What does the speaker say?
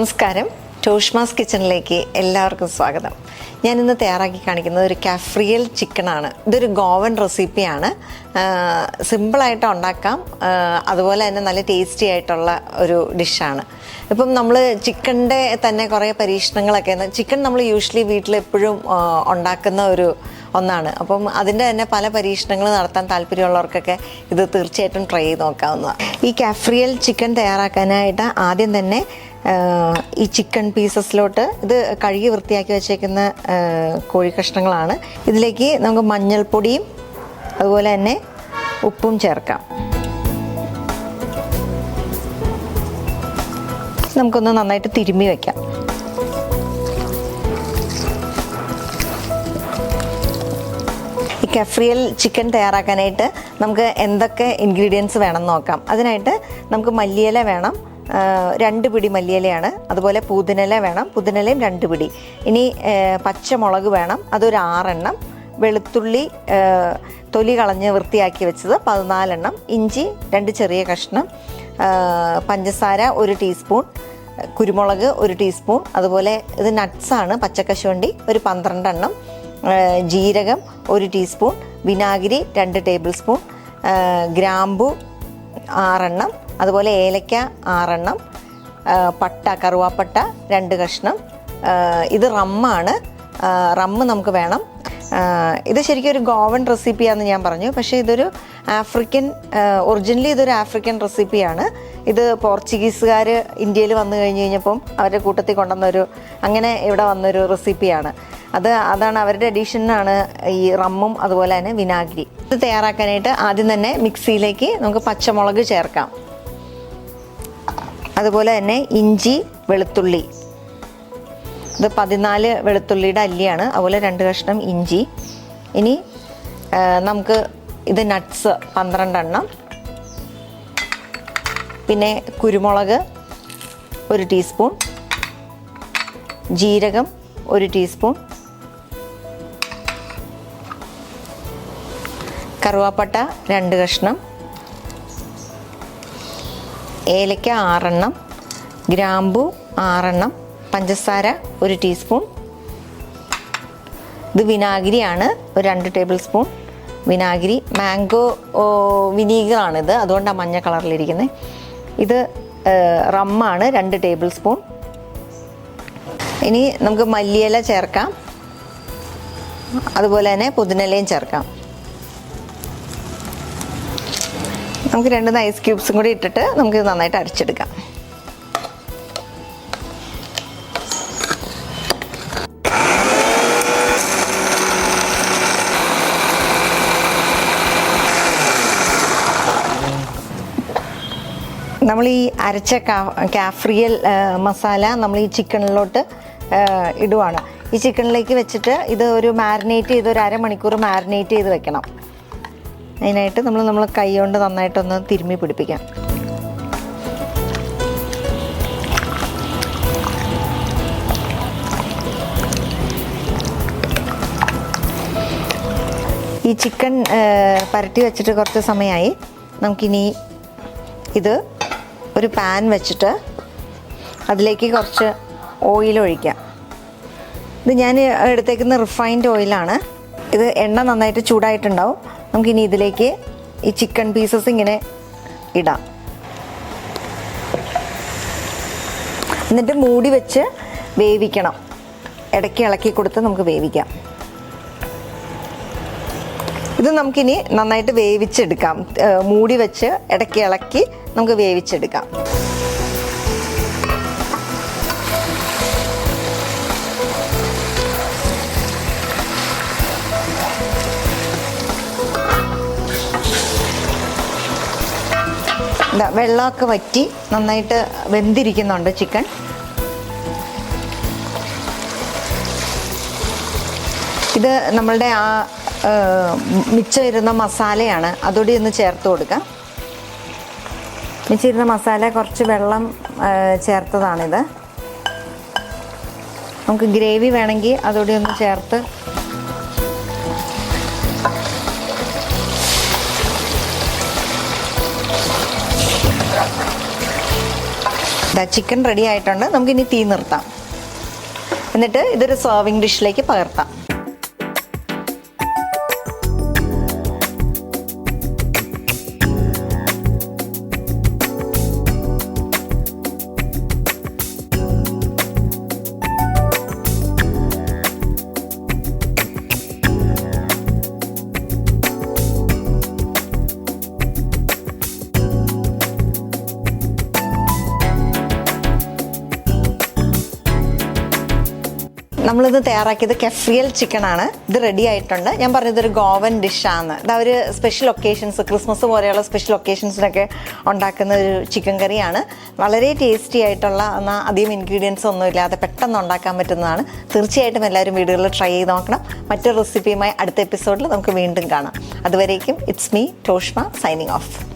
നമസ്കാരം, ടോഷ്മാസ് കിച്ചണിലേക്ക് എല്ലാവർക്കും സ്വാഗതം. ഞാൻ ഇന്ന് തയ്യാറാക്കി കാണിക്കുന്നത് ഒരു കാഫ്രിയൽ ചിക്കനാണ്. ഇതൊരു ഗോവൻ റെസിപ്പിയാണ്. സിമ്പിളായിട്ട് ഉണ്ടാക്കാം, അതുപോലെ തന്നെ നല്ല ടേസ്റ്റി ആയിട്ടുള്ള ഒരു ഡിഷാണ്. ഇപ്പം നമ്മൾ ചിക്കൻ്റെ തന്നെ കുറേ പരീക്ഷണങ്ങളൊക്കെ, ചിക്കൻ നമ്മൾ യൂഷ്വലി വീട്ടിലെപ്പോഴും ഉണ്ടാക്കുന്ന ഒന്നാണ്. അപ്പം അതിൻ്റെ തന്നെ പല പരീക്ഷണങ്ങൾ നടത്താൻ താല്പര്യമുള്ളവർക്കൊക്കെ ഇത് തീർച്ചയായിട്ടും ട്രൈ ചെയ്ത് നോക്കാവുന്നതാണ്. ഈ കാഫ്രിയൽ ചിക്കൻ തയ്യാറാക്കാനായിട്ട് ആദ്യം തന്നെ ഈ ചിക്കൻ പീസസിലോട്ട് ഇത് കഴുകി വൃത്തിയാക്കി വെച്ചേക്കുന്ന കോഴി കഷ്ണങ്ങളാണ്. ഇതിലേക്ക് നമുക്ക് മഞ്ഞൾപ്പൊടിയും അതുപോലെ തന്നെ ഉപ്പും ചേർക്കാം. നമുക്കൊന്ന് നന്നായിട്ട് തിരുമ്മി വയ്ക്കാം. ഈ കാഫ്രിയൽ ചിക്കൻ തയ്യാറാക്കാനായിട്ട് നമുക്ക് എന്തൊക്കെ ഇൻഗ്രീഡിയൻസ് വേണം നോക്കാം. അതിനായിട്ട് നമുക്ക് മല്ലിയില വേണം, 2 പിടി മല്ലിയിലയാണ്. അതുപോലെ പുതിനയില വേണം, പുതിനയിലയും 2 പിടി. ഇനി പച്ചമുളക് വേണം, അതൊരു 6 എണ്ണം. വെളുത്തുള്ളി തൊലി കളഞ്ഞ് വൃത്തിയാക്കി വെച്ചത് 14 എണ്ണം. ഇഞ്ചി 2 ചെറിയ കഷ്ണം. പഞ്ചസാര 1 ടീസ്പൂൺ. കുരുമുളക് 1 ടീസ്പൂൺ. അതുപോലെ ഇത് നട്ട്സാണ്, പച്ചക്കശുവണ്ടി ഒരു 12 എണ്ണം. ജീരകം 1 ടീസ്പൂൺ. വിനാഗിരി 2 ടേബിൾ സ്പൂൺ. ഗ്രാമ്പു 6 എണ്ണം. അതുപോലെ ഏലക്ക 6 എണ്ണം. പട്ട, കറുവാപ്പട്ട 2 കഷ്ണം. ഇത് റമ്മാണ്, റമ്മ് നമുക്ക് വേണം. ഇത് ശരിക്കും ഒരു ഗോവൻ റെസിപ്പിയാണെന്ന് ഞാൻ പറഞ്ഞു, പക്ഷേ ഇതൊരു ആഫ്രിക്കൻ, ഒറിജിനലി ഇതൊരു ആഫ്രിക്കൻ റെസിപ്പിയാണ്. ഇത് പോർച്ചുഗീസുകാർ ഇന്ത്യയിൽ വന്നു കഴിഞ്ഞപ്പം അവരുടെ കൂട്ടത്തിൽ കൊണ്ടുവന്നൊരു, അങ്ങനെ ഇവിടെ വന്നൊരു റെസിപ്പിയാണ്. അതാണ് അവരുടെ അഡീഷനാണ് ഈ റമ്മും അതുപോലെ തന്നെ വിനാഗിരി. ഇത് തയ്യാറാക്കാനായിട്ട് ആദ്യം തന്നെ മിക്സിയിലേക്ക് നമുക്ക് പച്ചമുളക് ചേർക്കാം. അതുപോലെ തന്നെ ഇഞ്ചി, വെളുത്തുള്ളി, ഇത് 14 വെളുത്തുള്ളിയുടെ അല്ലിയാണ്. അതുപോലെ 2 കഷ്ണം ഇഞ്ചി. ഇനി നമുക്ക് ഇത് നട്ട്സ് 12 എണ്ണം. പിന്നെ കുരുമുളക് 1 ടീസ്പൂൺ. ജീരകം 1 ടീസ്പൂൺ. കറുവാപ്പട്ട 2 കഷ്ണം. ഏലക്ക 6 എണ്ണം. ഗ്രാമ്പു 6 എണ്ണം. പഞ്ചസാര 1 ടീസ്പൂൺ. ഇത് വിനാഗിരിയാണ്, ഒരു 2 ടേബിൾ സ്പൂൺ വിനാഗിരി. മാംഗോ വിനീഗറാണിത്, അതുകൊണ്ടാണ് മഞ്ഞ കളറിലിരിക്കുന്നത്. ഇത് റമ്മാണ്, 2 ടേബിൾ സ്പൂൺ. ഇനി നമുക്ക് മല്ലിയില ചേർക്കാം, അതുപോലെ തന്നെ പുതിനയിലയും ചേർക്കാം. നമുക്ക് 2 ഐസ് ക്യൂബ്സും കൂടി ഇട്ടിട്ട് നമുക്ക് നന്നായിട്ട് അരച്ചെടുക്കാം. നമ്മൾ ഈ അരച്ച കാഫ്രിയൽ മസാല നമ്മൾ ഈ ചിക്കനിലോട്ട് ഇടുവാണ്. ഈ ചിക്കനിലേക്ക് വെച്ചിട്ട് ഇത് ഒരു മാരിനേറ്റ് ചെയ്ത് ഒരു അരമണിക്കൂർ മാരിനേറ്റ് ചെയ്ത് വെക്കണം. അതിനായിട്ട് നമ്മൾ കൈ കൊണ്ട് നന്നായിട്ടൊന്ന് തിരുമ്മി പിടിപ്പിക്കാം. ഈ ചിക്കൻ പരട്ടി വെച്ചിട്ട് കുറച്ച് സമയമായി. നമുക്കിനി ഇത് ഒരു പാൻ വെച്ചിട്ട് അതിലേക്ക് കുറച്ച് ഓയിൽ ഒഴിക്കാം. ഇത് ഞാൻ എടുത്തേക്കുന്ന റിഫൈൻഡ് ഓയിലാണ്. ഇത് എണ്ണ നന്നായിട്ട് ചൂടായിട്ടുണ്ടാവും. നമുക്കിനി ഇതിലേക്ക് ഈ ചിക്കൻ പീസസ് ഇങ്ങനെ ഇടാം. എന്നിട്ട് മൂടി വെച്ച് വേവിക്കണം. ഇടയ്ക്ക് ഇളക്കി കൊടുത്ത് നമുക്ക് വേവിക്കാം. ഇത് നമുക്കിനി നന്നായിട്ട് വേവിച്ചെടുക്കാം. മൂടി വെച്ച് ഇടയ്ക്ക് ഇളക്കി നമുക്ക് വേവിച്ചെടുക്കാം. വെള്ളമൊക്കെ വറ്റി നന്നായിട്ട് വെന്തിരിക്കുന്നുണ്ട് ചിക്കൻ. ഇത് നമ്മളുടെ ആ മിച്ചം ഇരുന്ന മസാലയാണ്, അതോടെ ഒന്ന് ചേർത്ത് കൊടുക്കാം. മിച്ചിരുന്ന മസാല കുറച്ച് വെള്ളം ചേർത്തതാണിത്. നമുക്ക് ഗ്രേവി വേണമെങ്കിൽ അതോടെ ഒന്ന് ചേർത്ത് ചിക്കൻ റെഡി ആയിട്ടുണ്ട്. നമുക്കിനി തീ നിർത്താം. എന്നിട്ട് ഇതൊരു സെർവിങ് ഡിഷിലേക്ക് പകർത്താം. നമ്മളിത് തയ്യാറാക്കിയത് കെഫ്രിയൽ ചിക്കൻ ആണ്. ഇത് റെഡി ആയിട്ടുണ്ട്. ഞാൻ പറഞ്ഞത് ഒരു ഗോവൻ ഡിഷാണ്. ഇത് ഒരു സ്പെഷ്യൽ ഒക്കേഷൻസ്, ക്രിസ്മസ് പോലെയുള്ള സ്പെഷ്യൽ ഒക്കേഷൻസിനൊക്കെ ഉണ്ടാക്കുന്ന ഒരു ചിക്കൻ കറിയാണ്. വളരെ ടേസ്റ്റി ആയിട്ടുള്ള, എന്നാൽ അധികം ഇൻഗ്രീഡിയൻസ് ഒന്നും ഇല്ലാതെ പെട്ടെന്ന് ഉണ്ടാക്കാൻ പറ്റുന്നതാണ്. തീർച്ചയായിട്ടും എല്ലാവരും വീടുകളിൽ ട്രൈ ചെയ്ത് നോക്കണം. മറ്റൊരു റെസിപ്പിയുമായി അടുത്ത എപ്പിസോഡിൽ നമുക്ക് വീണ്ടും കാണാം. അതുവരേക്കും it's me Toshma signing off.